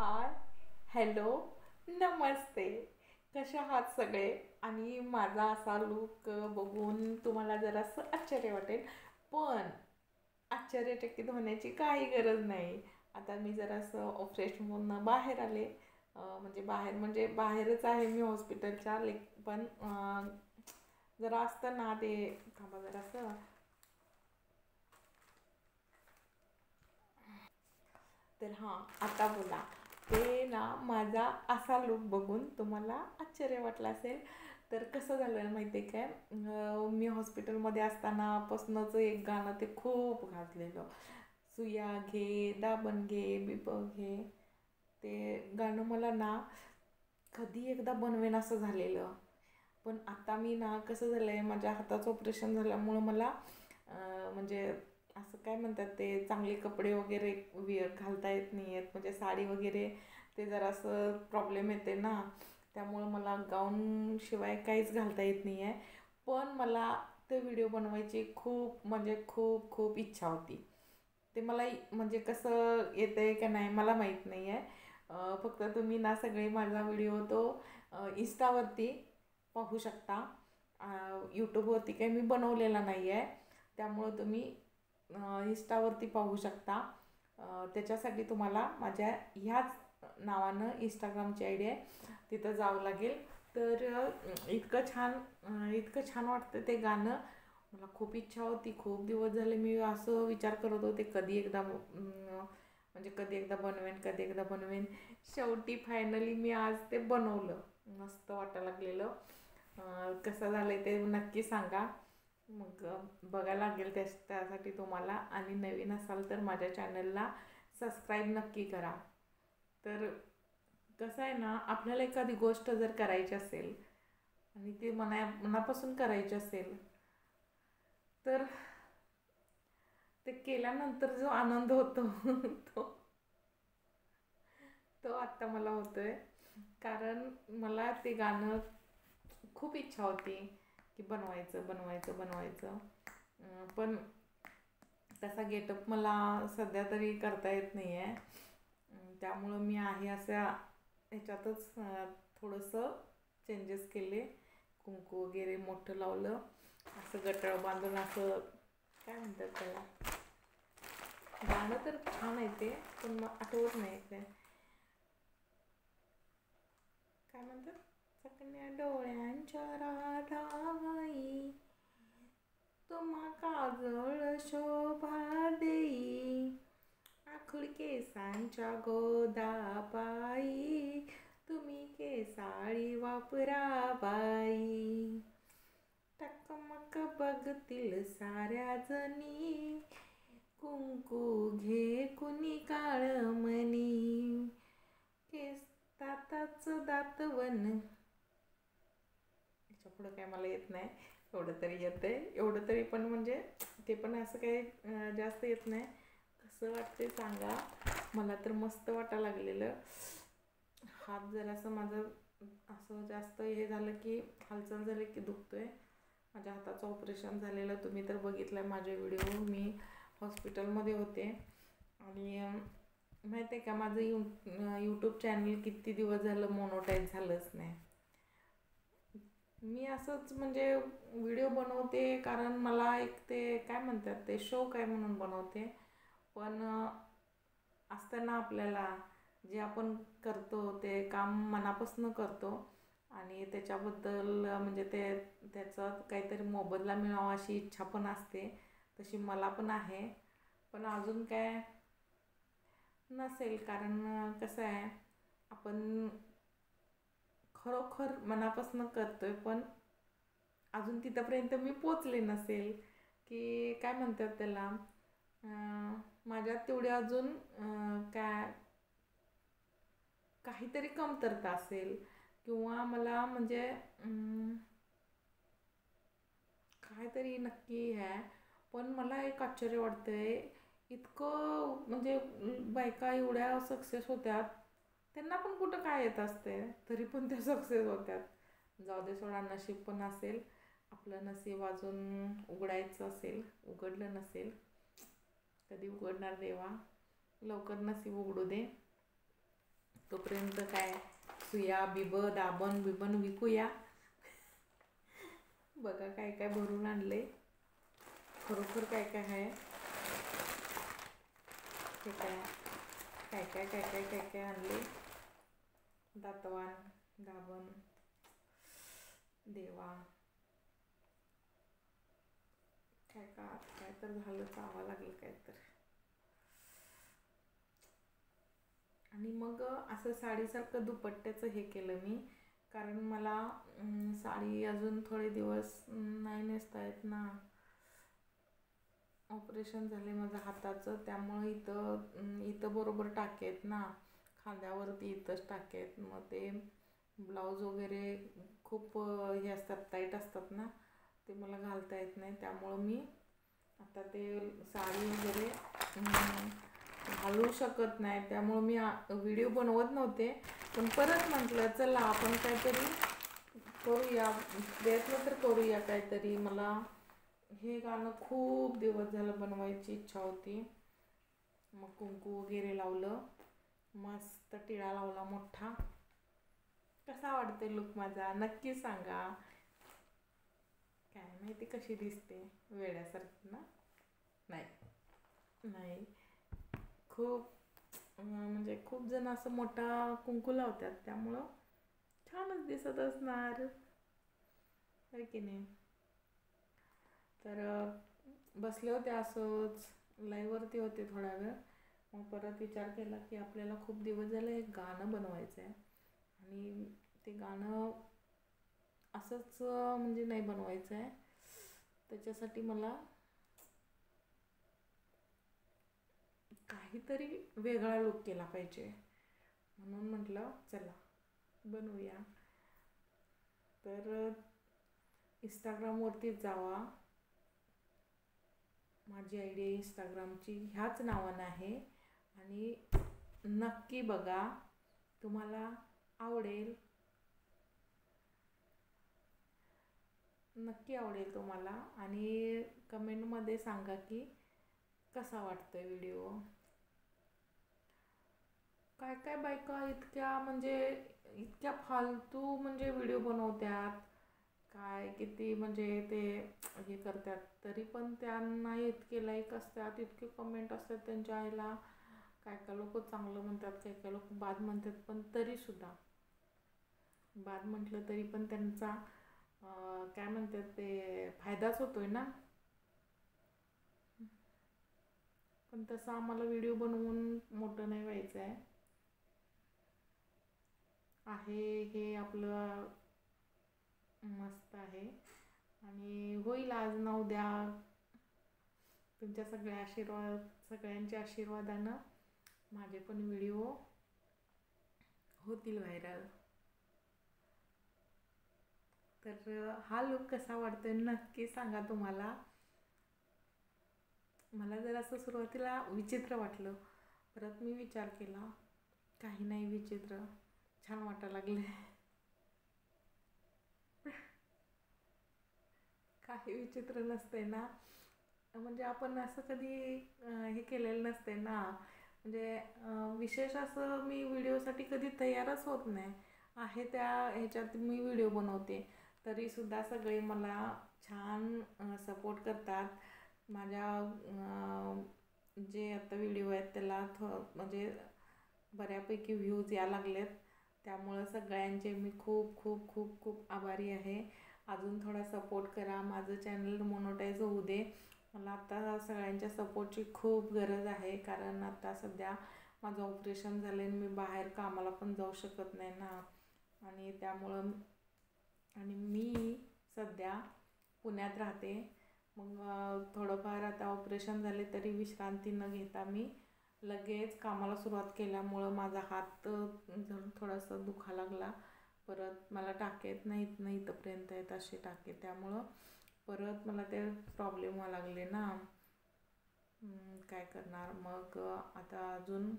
हाय, hello, नमस्ते. कसे आहात सगळे? आणि माझा असा लूक बघून तुम्हाला जरासं आश्चर्य वाटेल, पण आश्चर्यचकित होण्याची काही गरज नाही. आता मी जरासं फ्रेशमधून बाहेर आले. म्हणजे बाहेरच आहे मी हॉस्पिटलच्या पण जरा असतं ना ते. थांबा जरासं. तर हां, आता बोला. ते ना माझा असा लूक बघून तुम्हाला आश्चर्य वाटलं असेल. तर कसं झालं माहिती आहे काय, मी हॉस्पिटलमध्ये असतानापासूनच एक गाणं ते खूप गाजलेलं. सुया घे, दाबण घे, बिपक घे. ते गाणं मला ना कधी एकदा बनवेन असं झालेलं. पण आता मी ना कसं झालं आहे, माझ्या हाताचं ऑपरेशन झाल्यामुळं मला म्हणजे असं काय म्हणतात ते, चांगले कपडे वगैरे घालता येत नाही आहेत. म्हणजे साडी वगैरे ते जरासं प्रॉब्लेम येते ना, त्यामुळं मला गाऊन शिवाय काहीच घालता येत नाही आहे. पण मला ते व्हिडिओ बनवायची खूप म्हणजे खूप खूप इच्छा होती. ते मला म्हणजे कसं येतं आहे का नाही मला माहीत नाही आहे. फक्त तुम्ही ना सगळे माझा व्हिडिओ तो इंस्टावरती पाहू शकता. यूट्यूबवरती काही मी बनवलेला नाही आहे. त्यामुळं तुम्ही इंस्टावरती पाहू शकता. त्याच्यासाठी तुम्हाला माझ्या ह्याच नावानं इंस्टाग्रामची आय डी आहे, तिथं जावं लागेल. तर इतकं छान वाटतं ते गाणं. मला खूप इच्छा होती, खूप दिवस झाले मी असं विचार करत होते कधी एकदा म्हणजे कधी एकदा बनवेन, कधी एकदा बनवेन. शेवटी फायनली मी आज ते बनवलं. मस्त वाटायला लागलेलं. कसं झालं आहे ते नक्की सांगा. मग बघायला लागेल त्यासाठी तुम्हाला. आणि नवीन असाल तर माझ्या चॅनलला सबस्क्राईब नक्की करा. तर कसं आहे ना, आपल्याला एखादी गोष्ट जर करायची असेल आणि ती मनापासून करायची असेल, तर ते केल्यानंतर जो आनंद होतो तो तो आत्ता मला होतोय. कारण मला ते गाणं खूप इच्छा होती की बनवायचं बनवायचं बनवायचं. पण तसा गेटअप मला सध्या तरी करता येत नाही आहे. त्यामुळं मी आहे अशा ह्याच्यातच थोडंसं चेंजेस केले. कुंकू वगैरे मोठं लावलं, असं गटळ बांधून, असं काय म्हणतात त्याला, गाणं तर छान आहे ते, पण मग आठवत नाही काय काय म्हणतात. चकण्या डोळ्यांच्या राधाई, तुम्हा काजळ शोभा देई, आखूड केसांच्या गोदाबाई, तुम्ही केसाळी वापरा बाई. टकमक बघतील साऱ्या जणी, कुंकू घे कुणी काळमणी, केस दाताच दातवन. याच्या पुढं काय मला येत नाही. एवढं तरी येतंय, एवढं तरी, पण म्हणजे ते पण असं काही जास्त येत नाही. कसं वाटते सांगा. मला तर मस्त वाटायला लागलेलं. हात जरासं माझं असं जास्त हे झालं की, हालचाल झाली की दुखतोय. माझ्या हाताचं ऑपरेशन झालेलं तुम्ही तर बघितलं आहे माझे व्हिडिओ. मी हॉस्पिटलमध्ये होते. आणि माहीत आहे का, माझं यूट्यूब चॅनल किती दिवस झालं मोनोटाईज झालंच नाही. मी असंच म्हणजे व्हिडिओ बनवते कारण मला एक ते काय म्हणतात ते शौक आहे म्हणून बनवते. पण असतं ना आपल्याला, जे आपण करतो ते काम मनापासून करतो आणि त्याच्याबद्दल म्हणजे त्याचं काहीतरी मोबदला मिळावा अशी इच्छा पण असते. तशी मला पण आहे. पण अजून काय नसेल, कारण कसं आहे, आपण खरोखर मनापासून करतोय, पण अजून तिथंपर्यंत मी पोचले नसेल की काय म्हणतात त्याला, माझ्यात तेवढी अजून काय काहीतरी कमतरता असेल, किंवा मला म्हणजे काहीतरी नक्की आहे. पण मला एक आश्चर्य वाटतंय, इतकं म्हणजे बायका एवढ्या सक्सेस होत्यात, त्यांना पण कुठं काय येत असते, तरी पण त्या सक्सेस होत्यात. जाऊ दे सोडा, नशीब पण असेल. आपलं नशीब अजून उघडायचं असेल, उघडलं नसेल. कधी उघडणार देवा, लवकर नशीब उघडू दे. तोपर्यंत काय सुया दाबण बिबन विकूया. बघा काय काय भरून आणले, खरोखर काय काय आहे हे काय काय काय काय काय काय काय आणले. दातवान, दाबण, देवा, काय काय तर झालं, चावा लागलं काय तर. आणि मग असं साडीसारखं दुपट्ट्याचं हे केलं मी, कारण मला साडी अजून थोडे दिवस नाही नेसता येत ना. ऑपरेशन झाले माझं हाताचं, त्यामुळं इथं बरोबर टाके आहेत ना, खांद्यावरती इथंच टाके आहेत. मग ते ब्लाऊज वगैरे खूप हे असतात, टाईट असतात ना, ते मला घालता येत नाही. त्यामुळं मी आता ते साडी वगैरे घालू शकत नाही. त्यामुळं मी व्हिडिओ बनवत नव्हते, पण परत म्हटलं चला आपण काहीतरी करूया, प्रयत्न तर करूया काहीतरी. मला हे गाणं खूप दिवस झालं बनवायची इच्छा होती. मग कुंकू वगैरे लावलं, मस्त टिळा लावला मोठा. कसा वाटते लुक माझा नक्की सांगा. काय माहिती कशी दिसते, वेड्यासारखी ना? नाही, खूप म्हणजे खूप जण असं मोठा कुंकू लावतात, त्यामुळं छानच दिसत असणार, आहे की नाही? तर बसले होते असंच, लाईव्हवरती होते थोडा वेळ. मग परत विचार केला की आपल्याला खूप दिवस झाले एक गाणं बनवायचं आहे, आणि ते गाणं असंच म्हणजे नाही बनवायचं आहे. त्याच्यासाठी मला काहीतरी वेगळा लुक केला पाहिजे, म्हणून म्हटलं चला बनवूया. तर इंस्टाग्रामवरतीच जावा, माझी आय डी इंस्टाग्रामची ह्याच नावानं आहे, आणि नक्की बघा, तुम्हाला आवडेल, नक्की आवडेल तुम्हाला. आणि कमेंटमध्ये सांगा की कसा वाटतोय व्हिडिओ. काय काय बायका इतक्या म्हणजे इतक्या फालतू म्हणजे व्हिडिओ बनवतात, काय किती म्हणजे ते हे करतात, तरी पण त्यांना इतके लाईक असतात, इतके कमेंट असतात त्यांच्या आईला. काय काय लोक चांगलं म्हणतात, काय काय लोक बाद म्हणतात, पण तरीसुद्धा बाद म्हटलं तरी पण त्यांचा काय म्हणतात ते फायदाच होतोय ना. पण तसं आम्हाला व्हिडिओ बनवून मोठं नाही व्हायचं आहे. हे आपलं मस्त आहे, आणि होईल आज ना उद्या. तुमच्या सगळ्यांच्या आशीर्वादानं माझे पण व्हिडिओ होतील व्हायरल. तर हा लुक कसा वाटतोय नक्की सांगा तुम्हाला. मला जर असं सुरुवातीला विचित्र वाटलं, परत मी विचार केला काही नाही विचित्र, छान वाटायला लागले. काही विचित्र नसते ना, म्हणजे आपण असं कधी हे केलेलं नसते ना, म्हणजे विशेष असं मी व्हिडिओसाठी कधी तयारच होत नाही आहे. त्या ह्याच्यात मी व्हिडिओ बनवते, तरीसुद्धा सगळे मला छान सपोर्ट करतात. माझ्या जे आता व्हिडिओ आहेत त्याला म्हणजे बऱ्यापैकी व्ह्यूज या लागलेत, त्यामुळं सगळ्यांचे मी खूप खूप खूप खूप आभारी आहे. अजून थोडा सपोर्ट करा, माझं चॅनल मोनोटाईज होऊ दे. मला आता सगळ्यांच्या सपोर्टची खूप गरज आहे, कारण आता सध्या माझं ऑपरेशन झालं आहे, मी बाहेर कामाला पण जाऊ शकत नाही ना. आणि त्यामुळं आणि मी सध्या पुण्यात राहते. मग थोडंफार आता ऑपरेशन झाले तरी विश्रांती न घेता मी लगेच कामाला सुरुवात केल्यामुळं माझा हात थोडासा दुखा लागला. परत मला टाके येत नाहीत ना, इथंपर्यंत आहेत असे टाके, त्यामुळं परत मला ते प्रॉब्लेम व्हायला लागले ना. काय करणार मग. आता अजून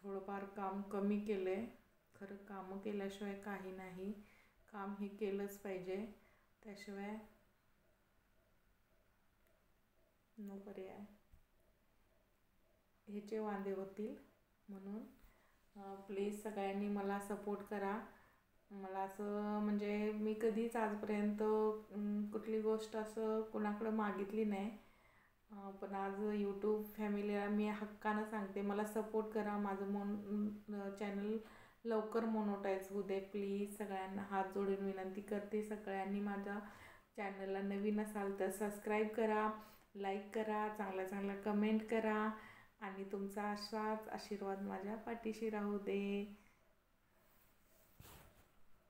थोडंफार काम कमी केलं आहे. खरं कामं केल्याशिवाय काही नाही, काम हे केलंच पाहिजे, त्याशिवाय नो पर्याय. ह्याचे वांदे होतील, म्हणून प्लीज सगळ्यांनी मला सपोर्ट करा. मला असं म्हणजे मी कधीच आजपर्यंत कुठली गोष्ट असं कोणाकडं मागितली नाही. पण आज यूट्यूब फॅमिलीला मी हक्कानं सांगते, मला सपोर्ट करा. माझं चॅनल लवकर मोनोटाईज होऊ दे. प्लीज सगळ्यांना हात जोडून विनंती करते. सगळ्यांनी माझ्या चॅनलला नवीन असाल तर सबस्क्राईब करा, लाईक करा, चांगल्या चांगल्या कमेंट करा आणि तुमचा असाच आशीर्वाद माझ्या पाठीशी राहू दे.